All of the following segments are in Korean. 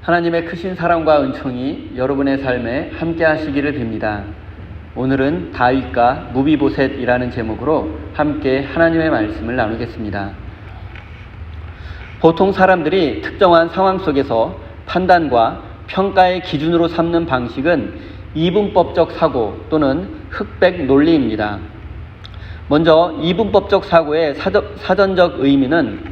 하나님의 크신 사랑과 은총이 여러분의 삶에 함께 하시기를 빕니다. 오늘은 다윗과 무비보셋이라는 제목으로 함께 하나님의 말씀을 나누겠습니다. 보통 사람들이 특정한 상황 속에서 판단과 평가의 기준으로 삼는 방식은 이분법적 사고 또는 흑백 논리입니다. 먼저 이분법적 사고의 사전적 의미는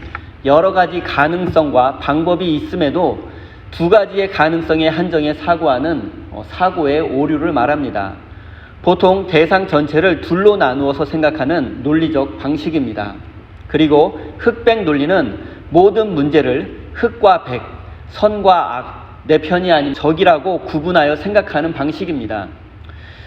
여러 가지 가능성과 방법이 있음에도 두 가지의 가능성에 한정해 사고하는 사고의 오류를 말합니다. 보통 대상 전체를 둘로 나누어서 생각하는 논리적 방식입니다. 그리고 흑백 논리는 모든 문제를 흑과 백, 선과 악, 내 편이 아닌 적이라고 구분하여 생각하는 방식입니다.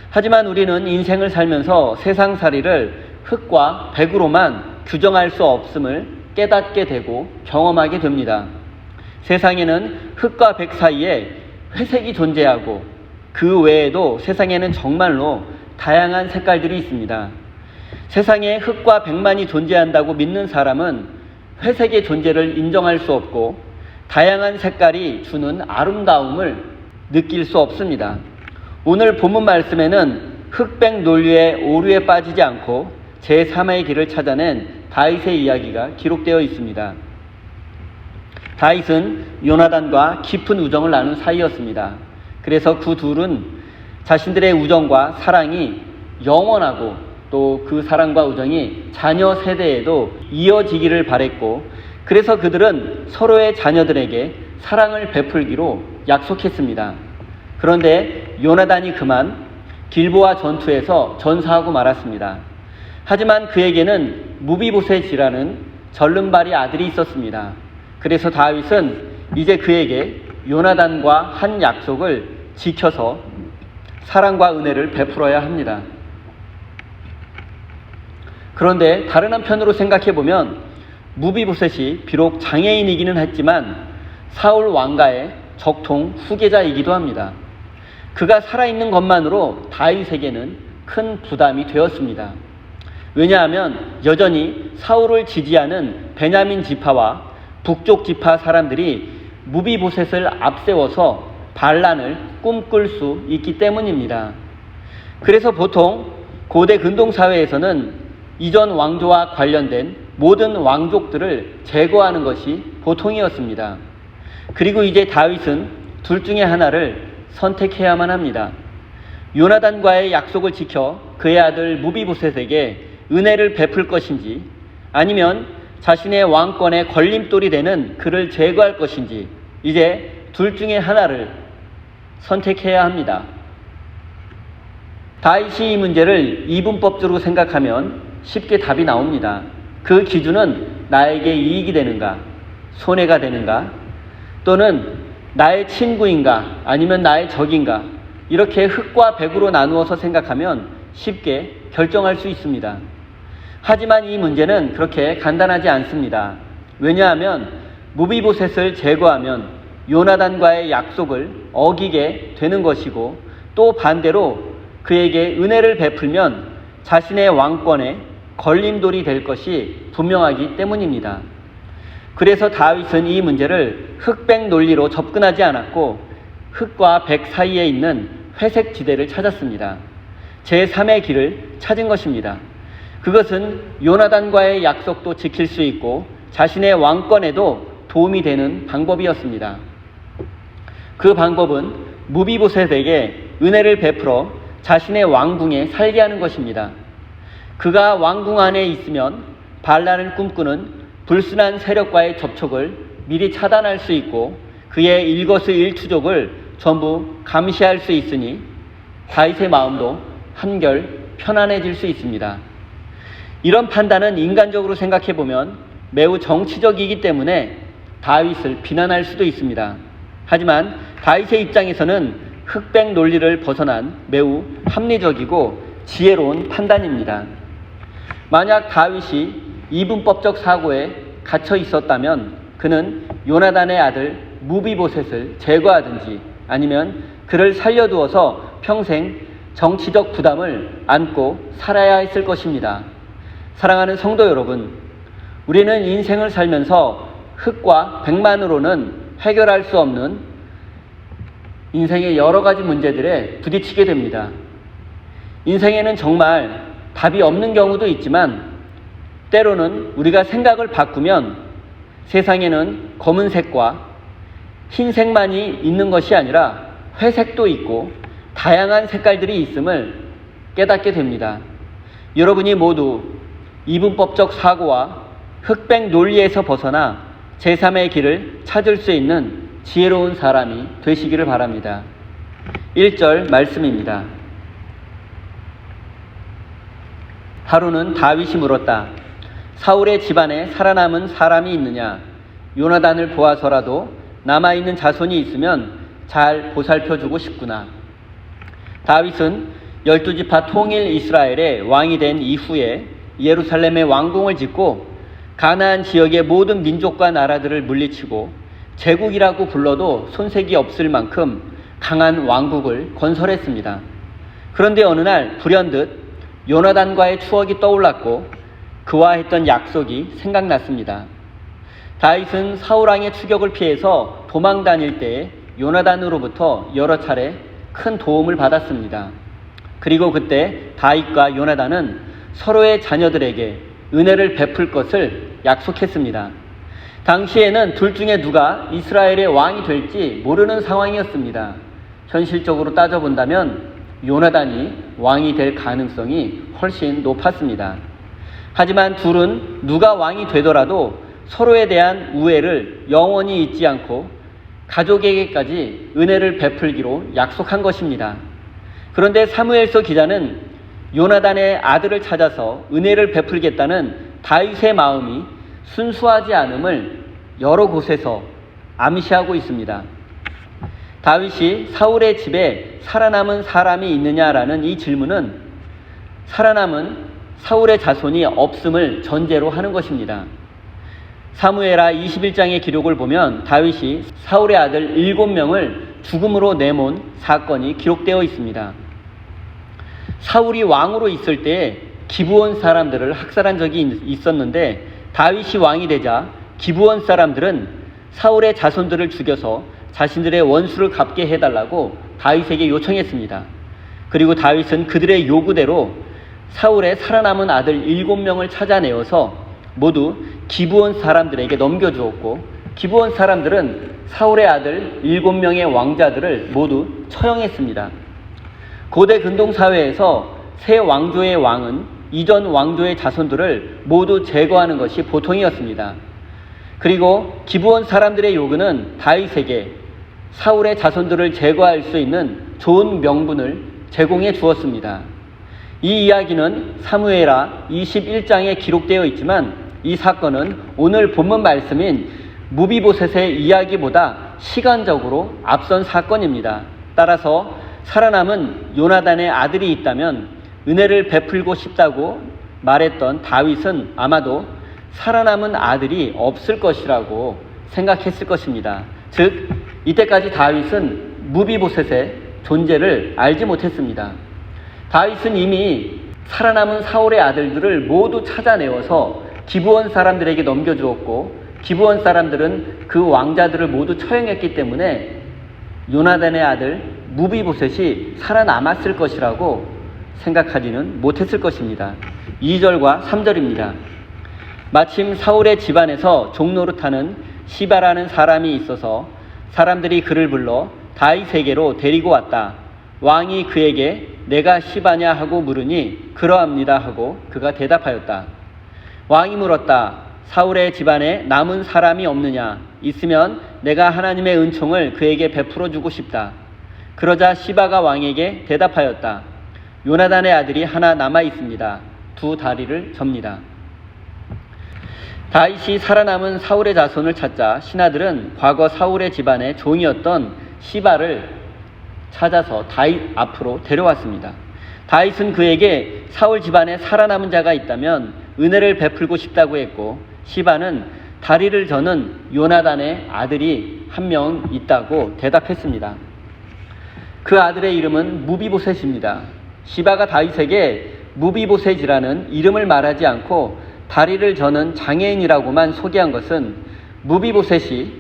하지만 우리는 인생을 살면서 세상살이를 흑과 백으로만 규정할 수 없음을 깨닫게 되고 경험하게 됩니다. 세상에는 흑과 백 사이에 회색이 존재하고 그 외에도 세상에는 정말로 다양한 색깔들이 있습니다. 세상에 흑과 백만이 존재한다고 믿는 사람은 회색의 존재를 인정할 수 없고 다양한 색깔이 주는 아름다움을 느낄 수 없습니다. 오늘 본문 말씀에는 흑백 논리의 오류에 빠지지 않고 제3의 길을 찾아낸 다윗의 이야기가 기록되어 있습니다. 다윗은 요나단과 깊은 우정을 나눈 사이였습니다. 그래서 그 둘은 자신들의 우정과 사랑이 영원하고 또 그 사랑과 우정이 자녀 세대에도 이어지기를 바랬고, 그래서 그들은 서로의 자녀들에게 사랑을 베풀기로 약속했습니다. 그런데 요나단이 그만 길보아 전투에서 전사하고 말았습니다. 하지만 그에게는 무비보셋이라는 절름발이 아들이 있었습니다. 그래서 다윗은 이제 그에게 요나단과 한 약속을 지켜서 사랑과 은혜를 베풀어야 합니다. 그런데 다른 한편으로 생각해보면 무비보셋이 비록 장애인이기는 했지만 사울 왕가의 적통 후계자이기도 합니다. 그가 살아있는 것만으로 다윗에게는 큰 부담이 되었습니다. 왜냐하면 여전히 사울을 지지하는 베냐민 지파와 북쪽 지파 사람들이 무비보셋을 앞세워서 반란을 꿈꿀 수 있기 때문입니다. 그래서 보통 고대 근동사회에서는 이전 왕조와 관련된 모든 왕족들을 제거하는 것이 보통이었습니다. 그리고 이제 다윗은 둘 중에 하나를 선택해야만 합니다. 요나단과의 약속을 지켜 그의 아들 무비보셋에게 은혜를 베풀 것인지, 아니면 자신의 왕권의 걸림돌이 되는 그를 제거할 것인지, 이제 둘 중에 하나를 선택해야 합니다. 다윗이 이 문제를 이분법적으로 생각하면 쉽게 답이 나옵니다. 그 기준은 나에게 이익이 되는가, 손해가 되는가, 또는 나의 친구인가, 아니면 나의 적인가, 이렇게 흑과 백으로 나누어서 생각하면 쉽게 결정할 수 있습니다. 하지만 이 문제는 그렇게 간단하지 않습니다. 왜냐하면 무비보셋을 제거하면 요나단과의 약속을 어기게 되는 것이고, 또 반대로 그에게 은혜를 베풀면 자신의 왕권에 걸림돌이 될 것이 분명하기 때문입니다. 그래서 다윗은 이 문제를 흑백 논리로 접근하지 않았고 흑과 백 사이에 있는 회색 지대를 찾았습니다. 제3의 길을 찾은 것입니다. 그것은 요나단과의 약속도 지킬 수 있고 자신의 왕권에도 도움이 되는 방법이었습니다. 그 방법은 무비보셋에게 은혜를 베풀어 자신의 왕궁에 살게 하는 것입니다. 그가 왕궁 안에 있으면 반란을 꿈꾸는 불순한 세력과의 접촉을 미리 차단할 수 있고 그의 일거수일투족을 전부 감시할 수 있으니 다윗의 마음도 한결 편안해질 수 있습니다. 이런 판단은 인간적으로 생각해보면 매우 정치적이기 때문에 다윗을 비난할 수도 있습니다. 하지만 다윗의 입장에서는 흑백 논리를 벗어난 매우 합리적이고 지혜로운 판단입니다. 만약 다윗이 이분법적 사고에 갇혀 있었다면 그는 요나단의 아들 무비보셋을 제거하든지 아니면 그를 살려두어서 평생 정치적 부담을 안고 살아야 했을 것입니다. 사랑하는 성도 여러분, 우리는 인생을 살면서 흑과 백만으로는 해결할 수 없는 인생의 여러 가지 문제들에 부딪히게 됩니다. 인생에는 정말 답이 없는 경우도 있지만 때로는 우리가 생각을 바꾸면 세상에는 검은색과 흰색만이 있는 것이 아니라 회색도 있고 다양한 색깔들이 있음을 깨닫게 됩니다. 여러분이 모두 이분법적 사고와 흑백 논리에서 벗어나 제3의 길을 찾을 수 있는 지혜로운 사람이 되시기를 바랍니다. 1절 말씀입니다. 하루는 다윗이 물었다. 사울의 집안에 살아남은 사람이 있느냐? 요나단을 보아서라도 남아있는 자손이 있으면 잘 보살펴주고 싶구나. 다윗은 12지파 통일 이스라엘의 왕이 된 이후에 예루살렘에 왕궁을 짓고 가나안 지역의 모든 민족과 나라들을 물리치고 제국이라고 불러도 손색이 없을 만큼 강한 왕국을 건설했습니다. 그런데 어느 날 불현듯 요나단과의 추억이 떠올랐고 그와 했던 약속이 생각났습니다. 다윗은 사울왕의 추격을 피해서 도망 다닐 때에 요나단으로부터 여러 차례 큰 도움을 받았습니다. 그리고 그때 다윗과 요나단은 서로의 자녀들에게 은혜를 베풀 것을 약속했습니다. 당시에는 둘 중에 누가 이스라엘의 왕이 될지 모르는 상황이었습니다. 현실적으로 따져본다면 요나단이 왕이 될 가능성이 훨씬 높았습니다. 하지만 둘은 누가 왕이 되더라도 서로에 대한 우애를 영원히 잊지 않고 가족에게까지 은혜를 베풀기로 약속한 것입니다. 그런데 사무엘서 기자는 요나단의 아들을 찾아서 은혜를 베풀겠다는 다윗의 마음이 순수하지 않음을 여러 곳에서 암시하고 있습니다. 다윗이 사울의 집에 살아남은 사람이 있느냐라는 이 질문은 살아남은 사울의 자손이 없음을 전제로 하는 것입니다. 사무엘하 21장의 기록을 보면 다윗이 사울의 아들 7명을 죽음으로 내몬 사건이 기록되어 있습니다. 사울이 왕으로 있을 때 기브온 사람들을 학살한 적이 있었는데 다윗이 왕이 되자 기브온 사람들은 사울의 자손들을 죽여서 자신들의 원수를 갚게 해달라고 다윗에게 요청했습니다. 그리고 다윗은 그들의 요구대로 사울의 살아남은 아들 7명을 찾아내어서 모두 기브온 사람들에게 넘겨주었고 기브온 사람들은 사울의 아들 7명의 왕자들을 모두 처형했습니다. 고대 근동사회에서 새 왕조의 왕은 이전 왕조의 자손들을 모두 제거하는 것이 보통이었습니다. 그리고 기브온 사람들의 요구는 다윗에게 사울의 자손들을 제거할 수 있는 좋은 명분을 제공해 주었습니다. 이 이야기는 사무엘하 21장에 기록되어 있지만 이 사건은 오늘 본문 말씀인 무비보셋의 이야기보다 시간적으로 앞선 사건입니다. 따라서 살아남은 요나단의 아들이 있다면 은혜를 베풀고 싶다고 말했던 다윗은 아마도 살아남은 아들이 없을 것이라고 생각했을 것입니다. 즉 이때까지 다윗은 무비보셋의 존재를 알지 못했습니다. 다윗은 이미 살아남은 사울의 아들들을 모두 찾아내어서 기브온 사람들에게 넘겨주었고 기브온 사람들은 그 왕자들을 모두 처형했기 때문에 요나단의 아들 무비보셋이 살아남았을 것이라고 생각하지는 못했을 것입니다. 2절과 3절입니다. 마침 사울의 집안에서 종노릇하는 시바라는 사람이 있어서 사람들이 그를 불러 다윗에게로 데리고 왔다. 왕이 그에게 내가 시바냐 하고 물으니 그러합니다 하고 그가 대답하였다. 왕이 물었다. 사울의 집안에 남은 사람이 없느냐? 있으면 내가 하나님의 은총을 그에게 베풀어 주고 싶다. 그러자 시바가 왕에게 대답하였다. 요나단의 아들이 하나 남아 있습니다. 두 다리를 접니다. 다윗이 살아남은 사울의 자손을 찾자 신하들은 과거 사울의 집안의 종이었던 시바를 찾아서 다윗 앞으로 데려왔습니다. 다윗은 그에게 사울 집안에 살아남은 자가 있다면 은혜를 베풀고 싶다고 했고 시바는 다리를 저는 요나단의 아들이 한 명 있다고 대답했습니다. 그 아들의 이름은 무비보셋입니다. 시바가 다윗에게 무비보셋이라는 이름을 말하지 않고 다리를 저는 장애인이라고만 소개한 것은 무비보셋이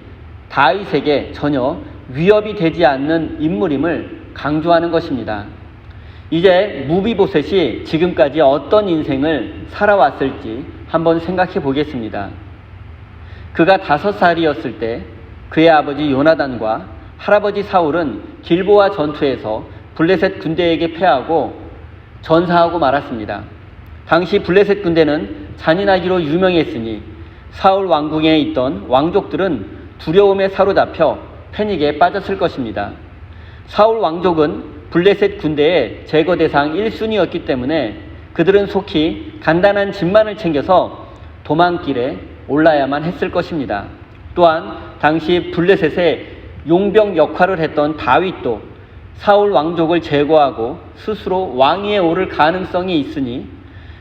다윗에게 전혀 위협이 되지 않는 인물임을 강조하는 것입니다. 이제 무비보셋이 지금까지 어떤 인생을 살아왔을지 한번 생각해 보겠습니다. 그가 5살이었을 때 그의 아버지 요나단과 할아버지 사울은 길보아 전투에서 블레셋 군대에게 패하고 전사하고 말았습니다. 당시 블레셋 군대는 잔인하기로 유명했으니 사울 왕궁에 있던 왕족들은 두려움에 사로잡혀 패닉에 빠졌을 것입니다. 사울 왕족은 블레셋 군대의 제거 대상 1순위였기 때문에 그들은 속히 간단한 짐만을 챙겨서 도망길에 올라야만 했을 것입니다. 또한 당시 블레셋의 용병 역할을 했던 다윗도 사울 왕족을 제거하고 스스로 왕위에 오를 가능성이 있으니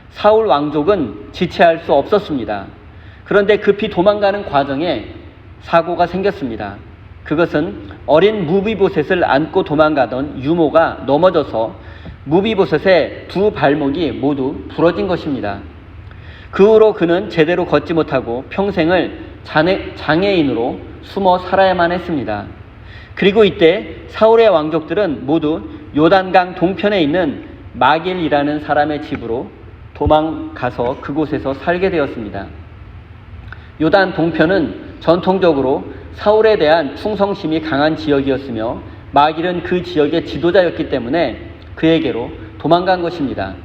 사울 왕족은 지체할 수 없었습니다. 그런데 급히 도망가는 과정에 사고가 생겼습니다. 그것은 어린 무비보셋을 안고 도망가던 유모가 넘어져서 무비보셋의 두 발목이 모두 부러진 것입니다. 그 후로 그는 제대로 걷지 못하고 평생을 장애인으로 숨어 살아야만 했습니다. 그리고 이때 사울의 왕족들은 모두 요단강 동편에 있는 마길이라는 사람의 집으로 도망가서 그곳에서 살게 되었습니다. 요단 동편은 전통적으로 사울에 대한 충성심이 강한 지역이었으며 마길은 그 지역의 지도자였기 때문에 그에게로 도망간 것입니다.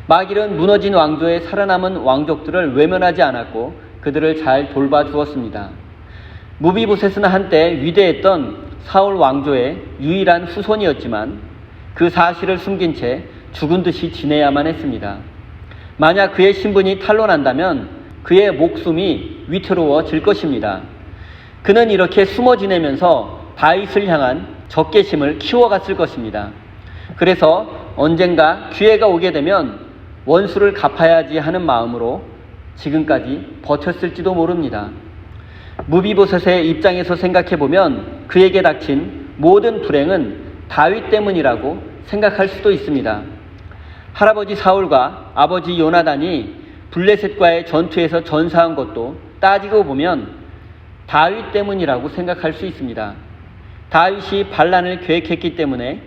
마길은 무너진 왕조의 살아남은 왕족들을 외면하지 않았고 그들을 잘 돌봐주었습니다. 무비보셋은 한때 위대했던 사울 왕조의 유일한 후손이었지만 그 사실을 숨긴 채 죽은 듯이 지내야만 했습니다. 만약 그의 신분이 탄로난다면 그의 목숨이 위태로워질 것입니다. 그는 이렇게 숨어 지내면서 다윗을 향한 적개심을 키워갔을 것입니다. 그래서 언젠가 기회가 오게 되면 원수를 갚아야지 하는 마음으로 지금까지 버텼을지도 모릅니다. 무비보셋의 입장에서 생각해보면 그에게 닥친 모든 불행은 다윗 때문이라고 생각할 수도 있습니다. 할아버지 사울과 아버지 요나단이 블레셋과의 전투에서 전사한 것도 따지고 보면 다윗 때문이라고 생각할 수 있습니다. 다윗이 반란을 계획했기 때문에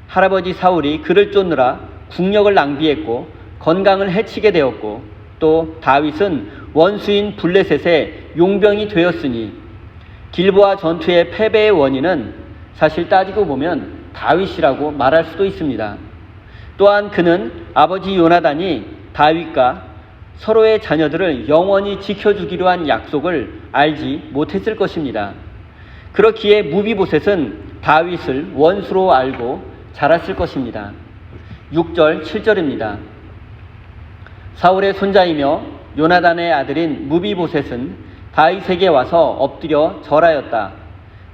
할아버지 사울이 그를 쫓느라 국력을 낭비했고 건강을 해치게 되었고 또 다윗은 원수인 블레셋의 용병이 되었으니 길보아 전투의 패배의 원인은 사실 따지고 보면 다윗이라고 말할 수도 있습니다. 또한 그는 아버지 요나단이 다윗과 서로의 자녀들을 영원히 지켜주기로 한 약속을 알지 못했을 것입니다. 그렇기에 무비보셋은 다윗을 원수로 알고 자랐을 것입니다. 6절, 7절입니다. 사울의 손자이며 요나단의 아들인 무비보셋은 다윗에게 와서 엎드려 절하였다.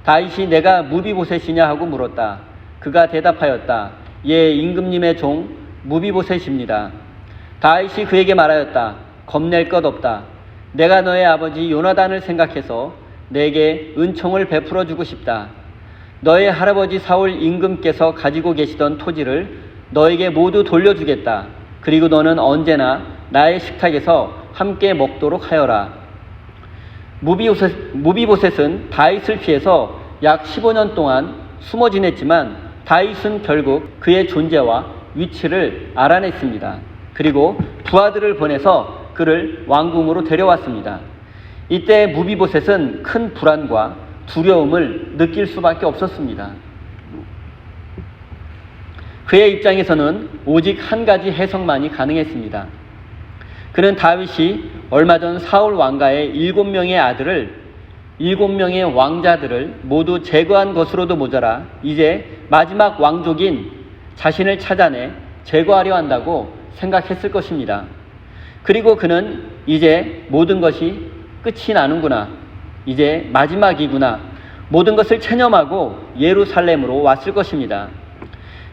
다윗이 내가 무비보셋이냐 하고 물었다. 그가 대답하였다. 예, 임금님의 종 무비보셋입니다. 다윗이 그에게 말하였다. 겁낼 것 없다. 내가 너의 아버지 요나단을 생각해서 내게 은총을 베풀어 주고 싶다. 너의 할아버지 사울 임금께서 가지고 계시던 토지를 너에게 모두 돌려주겠다. 그리고 너는 언제나 나의 식탁에서 함께 먹도록 하여라. 무비보셋은 다윗을 피해서 약 15년 동안 숨어 지냈지만 다윗은 결국 그의 존재와 위치를 알아냈습니다. 그리고 부하들을 보내서 그를 왕궁으로 데려왔습니다. 이때 무비보셋은 큰 불안과 두려움을 느낄 수밖에 없었습니다. 그의 입장에서는 오직 한 가지 해석만이 가능했습니다. 그는 다윗이 얼마 전 사울 왕가의 7명의 아들을 7명의 왕자들을 모두 제거한 것으로도 모자라 이제 마지막 왕족인 자신을 찾아내 제거하려 한다고 생각했을 것입니다. 그리고 그는 이제 모든 것이 끝이 나는구나. 이제 마지막이구나. 모든 것을 체념하고 예루살렘으로 왔을 것입니다.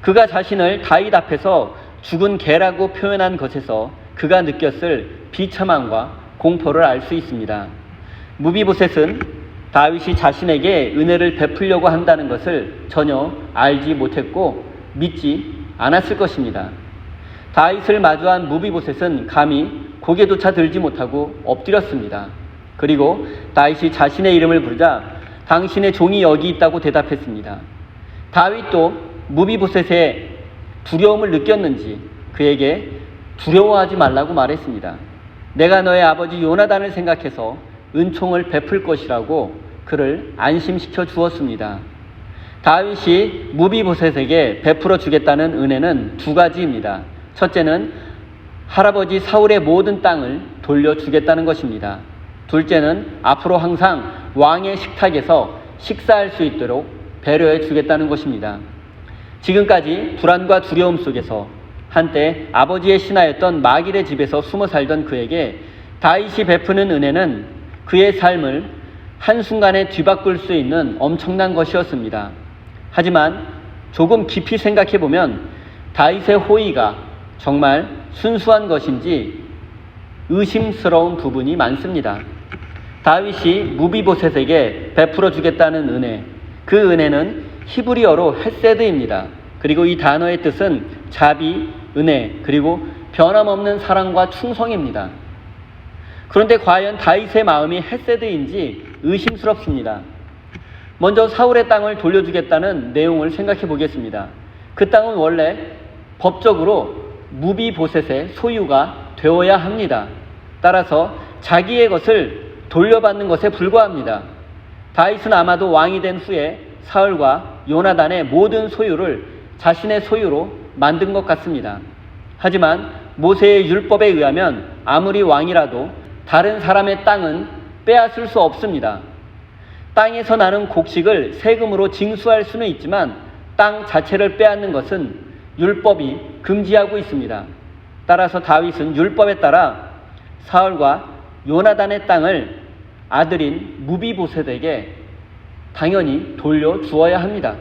그가 자신을 다윗 앞에서 죽은 개라고 표현한 것에서 그가 느꼈을 비참함과 공포를 알 수 있습니다. 무비보셋은 다윗이 자신에게 은혜를 베풀려고 한다는 것을 전혀 알지 못했고 믿지 않았을 것입니다. 다윗을 마주한 무비보셋은 감히 고개조차 들지 못하고 엎드렸습니다. 그리고 다윗이 자신의 이름을 부르자 당신의 종이 여기 있다고 대답했습니다. 다윗도 무비보셋의 두려움을 느꼈는지 그에게 두려워하지 말라고 말했습니다. 내가 너의 아버지 요나단을 생각해서 은총을 베풀 것이라고 그를 안심시켜 주었습니다. 다윗이 무비보셋에게 베풀어 주겠다는 은혜는 두 가지입니다. 첫째는 할아버지 사울의 모든 땅을 돌려주겠다는 것입니다. 둘째는 앞으로 항상 왕의 식탁에서 식사할 수 있도록 배려해 주겠다는 것입니다. 지금까지 불안과 두려움 속에서 한때 아버지의 신하였던 마길의 집에서 숨어 살던 그에게 다윗이 베푸는 은혜는 그의 삶을 한순간에 뒤바꿀 수 있는 엄청난 것이었습니다. 하지만 조금 깊이 생각해 보면 다윗의 호의가 정말 순수한 것인지 의심스러운 부분이 많습니다. 다윗이 무비보셋에게 베풀어 주겠다는 은혜, 그 은혜는 히브리어로 헤세드입니다. 그리고 이 단어의 뜻은 자비, 은혜, 그리고 변함없는 사랑과 충성입니다. 그런데 과연 다윗의 마음이 헤세드인지 의심스럽습니다. 먼저 사울의 땅을 돌려주겠다는 내용을 생각해 보겠습니다. 그 땅은 원래 법적으로 무비보셋의 소유가 되어야 합니다. 따라서 자기의 것을 돌려받는 것에 불과합니다. 다윗은 아마도 왕이 된 후에 사울과 요나단의 모든 소유를 자신의 소유로 만든 것 같습니다. 하지만 모세의 율법에 의하면 아무리 왕이라도 다른 사람의 땅은 빼앗을 수 없습니다. 땅에서 나는 곡식을 세금으로 징수할 수는 있지만 땅 자체를 빼앗는 것은 율법이 금지하고 있습니다. 따라서 다윗은 율법에 따라 사울과 요나단의 땅을 아들인 무비보셋에게 당연히 돌려주어야 합니다.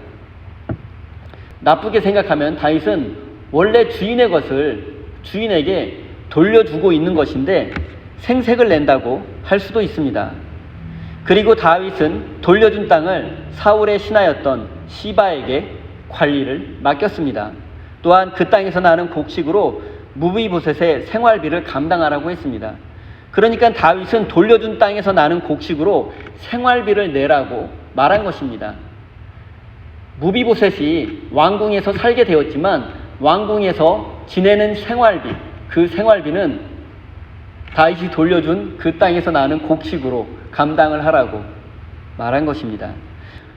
나쁘게 생각하면 다윗은 원래 주인의 것을 주인에게 돌려주고 있는 것인데 생색을 낸다고 할 수도 있습니다. 그리고 다윗은 돌려준 땅을 사울의 신하였던 시바에게 관리를 맡겼습니다. 또한 그 땅에서 나는 곡식으로 무비보셋의 생활비를 감당하라고 했습니다. 그러니까 다윗은 돌려준 땅에서 나는 곡식으로 생활비를 내라고 말한 것입니다. 무비보셋이 왕궁에서 살게 되었지만 왕궁에서 지내는 생활비, 그 생활비는 다윗이 돌려준 그 땅에서 나는 곡식으로 감당을 하라고 말한 것입니다.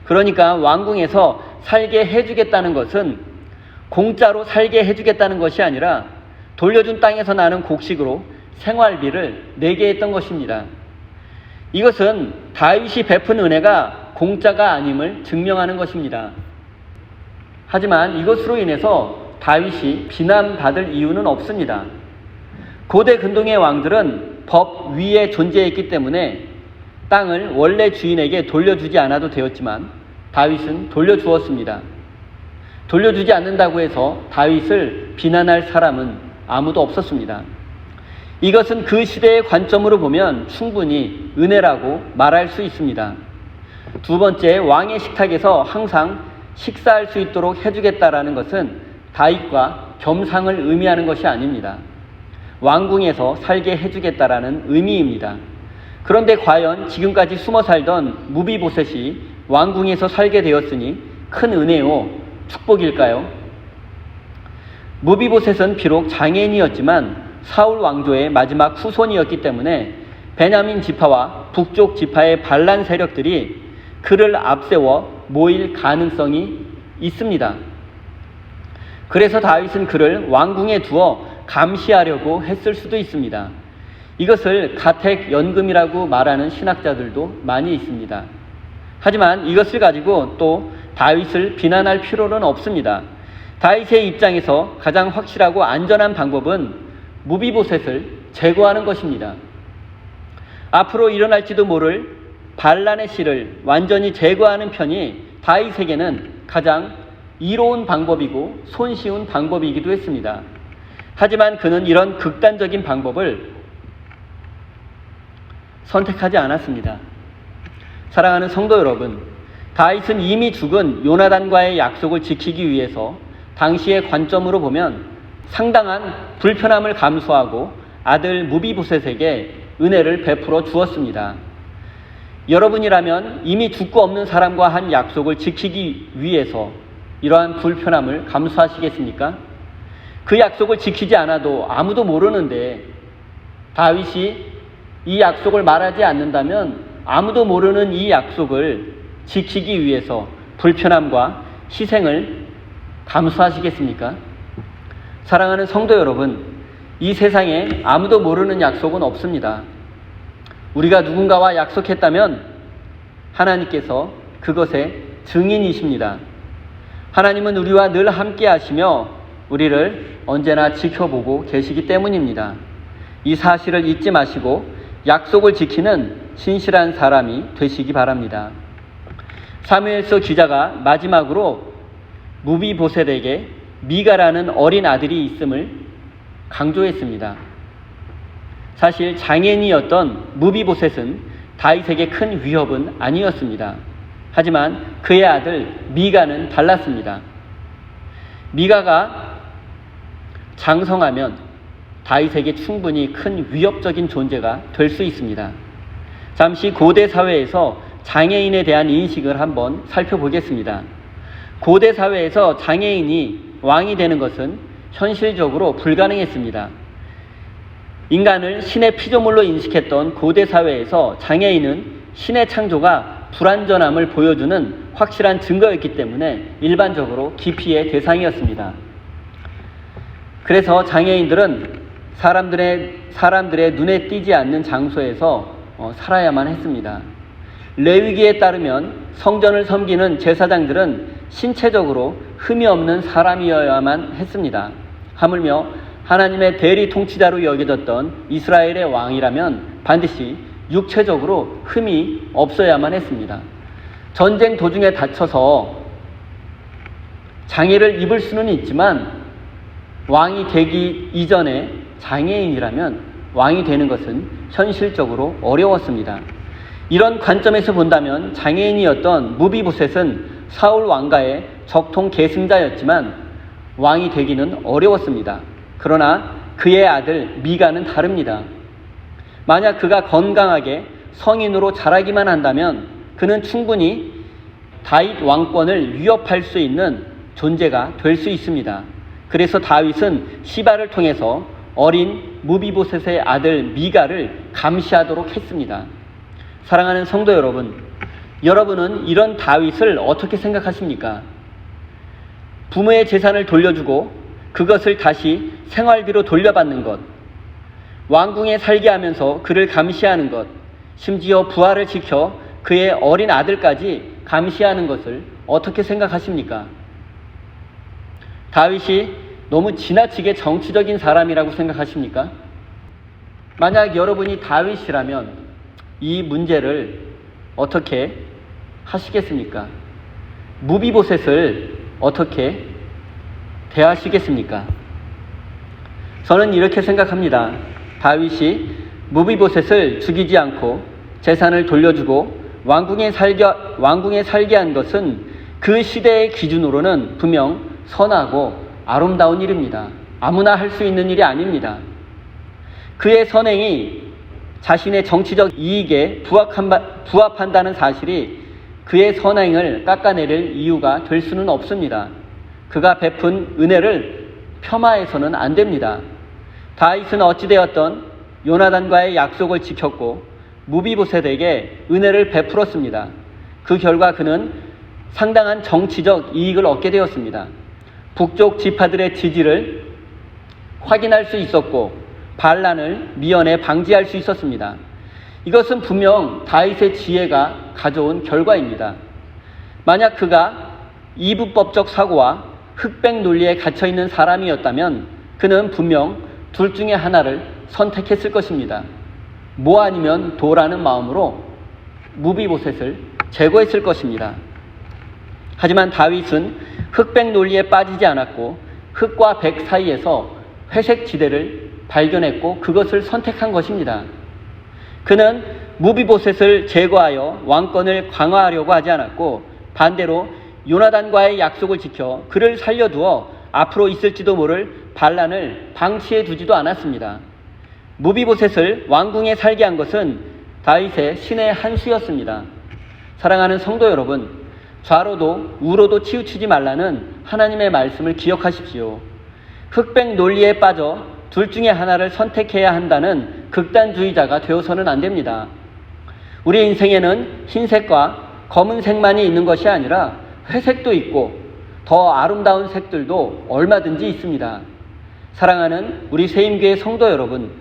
그러니까 왕궁에서 살게 해주겠다는 것은 공짜로 살게 해주겠다는 것이 아니라 돌려준 땅에서 나는 곡식으로 생활비를 내게 했던 것입니다. 이것은 다윗이 베푼 은혜가 공짜가 아님을 증명하는 것입니다. 하지만 이것으로 인해서 다윗이 비난받을 이유는 없습니다. 고대 근동의 왕들은 법 위에 존재했기 때문에 땅을 원래 주인에게 돌려주지 않아도 되었지만 다윗은 돌려주었습니다. 돌려주지 않는다고 해서 다윗을 비난할 사람은 아무도 없었습니다. 이것은 그 시대의 관점으로 보면 충분히 은혜라고 말할 수 있습니다. 두 번째, 왕의 식탁에서 항상 식사할 수 있도록 해주겠다라는 것은 다윗과 겸상을 의미하는 것이 아닙니다. 왕궁에서 살게 해주겠다라는 의미입니다. 그런데 과연 지금까지 숨어 살던 무비보셋이 왕궁에서 살게 되었으니 큰 은혜요, 축복일까요? 무비보셋은 비록 장애인이었지만 사울 왕조의 마지막 후손이었기 때문에 베냐민 지파와 북쪽 지파의 반란 세력들이 그를 앞세워 모일 가능성이 있습니다. 그래서 다윗은 그를 왕궁에 두어 감시하려고 했을 수도 있습니다. 이것을 가택연금이라고 말하는 신학자들도 많이 있습니다. 하지만 이것을 가지고 또 다윗을 비난할 필요는 없습니다. 다윗의 입장에서 가장 확실하고 안전한 방법은 무비보셋을 제거하는 것입니다. 앞으로 일어날지도 모를 반란의 씨를 완전히 제거하는 편이 다윗에게는 가장 이로운 방법이고 손쉬운 방법이기도 했습니다. 하지만 그는 이런 극단적인 방법을 선택하지 않았습니다. 사랑하는 성도 여러분, 다윗은 이미 죽은 요나단과의 약속을 지키기 위해서 당시의 관점으로 보면 상당한 불편함을 감수하고 아들 무비보셋에게 은혜를 베풀어 주었습니다. 여러분이라면 이미 죽고 없는 사람과 한 약속을 지키기 위해서 이러한 불편함을 감수하시겠습니까? 그 약속을 지키지 않아도 아무도 모르는데 다윗이 이 약속을 말하지 않는다면 아무도 모르는 이 약속을 지키기 위해서 불편함과 희생을 감수하시겠습니까? 사랑하는 성도 여러분, 이 세상에 아무도 모르는 약속은 없습니다. 우리가 누군가와 약속했다면 하나님께서 그것의 증인이십니다. 하나님은 우리와 늘 함께 하시며 우리를 언제나 지켜보고 계시기 때문입니다. 이 사실을 잊지 마시고 약속을 지키는 신실한 사람이 되시기 바랍니다. 사무엘서 기자가 마지막으로 무비보셋에게 미가라는 어린 아들이 있음을 강조했습니다. 사실 장애인이었던 무비보셋은 다윗에게 큰 위협은 아니었습니다. 하지만 그의 아들 미가는 달랐습니다. 미가가 장성하면 다윗에게 충분히 큰 위협적인 존재가 될 수 있습니다. 잠시 고대 사회에서 장애인에 대한 인식을 한번 살펴보겠습니다. 고대 사회에서 장애인이 왕이 되는 것은 현실적으로 불가능했습니다. 인간을 신의 피조물로 인식했던 고대 사회에서 장애인은 신의 창조가 불완전함을 보여주는 확실한 증거였기 때문에 일반적으로 기피의 대상이었습니다. 그래서 장애인들은 사람들의 눈에 띄지 않는 장소에서 살아야만 했습니다. 레위기에 따르면 성전을 섬기는 제사장들은 신체적으로 흠이 없는 사람이어야만 했습니다. 하물며 하나님의 대리 통치자로 여겨졌던 이스라엘의 왕이라면 반드시 육체적으로 흠이 없어야만 했습니다. 전쟁 도중에 다쳐서 장애를 입을 수는 있지만 왕이 되기 이전에 장애인이라면 왕이 되는 것은 현실적으로 어려웠습니다. 이런 관점에서 본다면 장애인이었던 무비보셋은 사울 왕가의 적통 계승자였지만 왕이 되기는 어려웠습니다. 그러나 그의 아들 미가는 다릅니다. 만약 그가 건강하게 성인으로 자라기만 한다면 그는 충분히 다윗 왕권을 위협할 수 있는 존재가 될 수 있습니다. 그래서 다윗은 시바를 통해서 어린 무비보셋의 아들 미가를 감시하도록 했습니다. 사랑하는 성도 여러분, 여러분은 이런 다윗을 어떻게 생각하십니까? 부모의 재산을 돌려주고 그것을 다시 생활비로 돌려받는 것, 왕궁에 살게 하면서 그를 감시하는 것, 심지어 부하를 지켜 그의 어린 아들까지 감시하는 것을 어떻게 생각하십니까? 다윗이 너무 지나치게 정치적인 사람이라고 생각하십니까? 만약 여러분이 다윗이라면 이 문제를 어떻게 하시겠습니까? 무비보셋을 어떻게 대하시겠습니까? 저는 이렇게 생각합니다. 다윗이 무비보셋을 죽이지 않고 재산을 돌려주고 왕궁에 살게 한 것은 그 시대의 기준으로는 분명 선하고 아름다운 일입니다. 아무나 할 수 있는 일이 아닙니다. 그의 선행이 자신의 정치적 이익에 부합한다는 사실이 그의 선행을 깎아내릴 이유가 될 수는 없습니다. 그가 베푼 은혜를 폄하해서는 안 됩니다. 다윗은 어찌되었던 요나단과의 약속을 지켰고 무비보셋에게 은혜를 베풀었습니다. 그 결과 그는 상당한 정치적 이익을 얻게 되었습니다. 북쪽 지파들의 지지를 확인할 수 있었고 반란을 미연에 방지할 수 있었습니다. 이것은 분명 다윗의 지혜가 가져온 결과입니다. 만약 그가 이분법적 사고와 흑백 논리에 갇혀있는 사람이었다면 그는 분명 둘 중에 하나를 선택했을 것입니다. 뭐 아니면 도라는 마음으로 무비보셋을 제거했을 것입니다. 하지만 다윗은 흑백 논리에 빠지지 않았고 흑과 백 사이에서 회색 지대를 발견했고 그것을 선택한 것입니다. 그는 무비보셋을 제거하여 왕권을 강화하려고 하지 않았고 반대로 요나단과의 약속을 지켜 그를 살려두어 앞으로 있을지도 모를 반란을 방치해 두지도 않았습니다. 무비보셋을 왕궁에 살게 한 것은 다윗의 신의 한 수였습니다. 사랑하는 성도 여러분, 좌로도 우로도 치우치지 말라는 하나님의 말씀을 기억하십시오. 흑백 논리에 빠져 둘 중에 하나를 선택해야 한다는 극단주의자가 되어서는 안 됩니다. 우리 인생에는 흰색과 검은색만이 있는 것이 아니라 회색도 있고 더 아름다운 색들도 얼마든지 있습니다. 사랑하는 우리 세임교회 성도 여러분,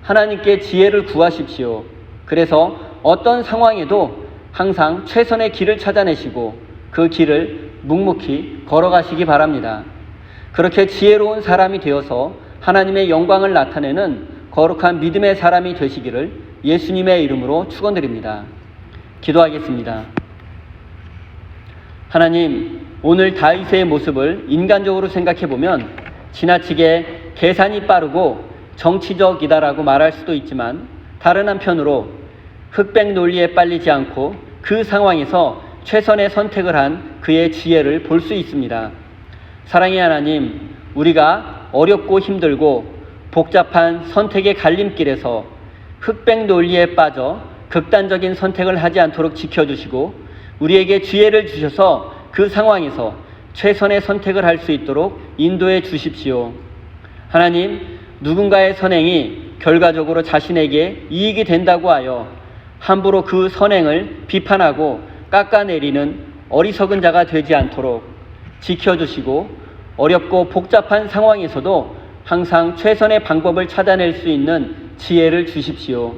하나님께 지혜를 구하십시오. 그래서 어떤 상황에도 항상 최선의 길을 찾아내시고 그 길을 묵묵히 걸어가시기 바랍니다. 그렇게 지혜로운 사람이 되어서 하나님의 영광을 나타내는 거룩한 믿음의 사람이 되시기를 예수님의 이름으로 축원드립니다. 기도하겠습니다. 하나님, 오늘 다윗의 모습을 인간적으로 생각해 보면 지나치게 계산이 빠르고 정치적이다라고 말할 수도 있지만, 다른 한편으로 흑백 논리에 빨리지 않고 그 상황에서 최선의 선택을 한 그의 지혜를 볼 수 있습니다. 사랑의 하나님, 우리가 어렵고 힘들고 복잡한 선택의 갈림길에서 흑백 논리에 빠져 극단적인 선택을 하지 않도록 지켜주시고 우리에게 지혜를 주셔서 그 상황에서 최선의 선택을 할 수 있도록 인도해 주십시오. 하나님, 누군가의 선행이 결과적으로 자신에게 이익이 된다고 하여 함부로 그 선행을 비판하고 깎아내리는 어리석은 자가 되지 않도록 지켜주시고 어렵고 복잡한 상황에서도 항상 최선의 방법을 찾아낼 수 있는 지혜를 주십시오.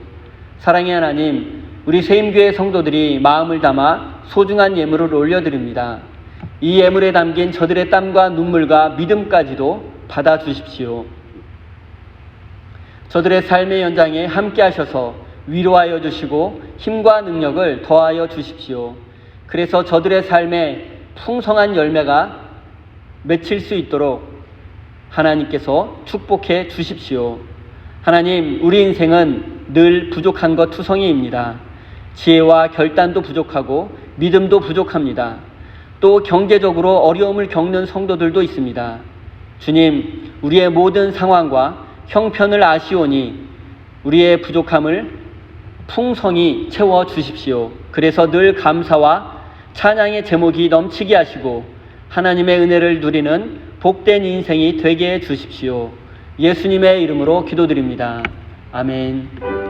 사랑의 하나님, 우리 세임교회 성도들이 마음을 담아 소중한 예물을 올려드립니다. 이 예물에 담긴 저들의 땀과 눈물과 믿음까지도 받아주십시오. 저들의 삶의 연장에 함께 하셔서 위로하여 주시고 힘과 능력을 더하여 주십시오. 그래서 저들의 삶에 풍성한 열매가 맺힐 수 있도록 하나님께서 축복해 주십시오. 하나님, 우리 인생은 늘 부족한 것 투성이입니다. 지혜와 결단도 부족하고 믿음도 부족합니다. 또 경제적으로 어려움을 겪는 성도들도 있습니다. 주님, 우리의 모든 상황과 형편을 아시오니 우리의 부족함을 풍성히 채워 주십시오. 그래서 늘 감사와 찬양의 제목이 넘치게 하시고 하나님의 은혜를 누리는 복된 인생이 되게 해 주십시오. 예수님의 이름으로 기도드립니다. 아멘.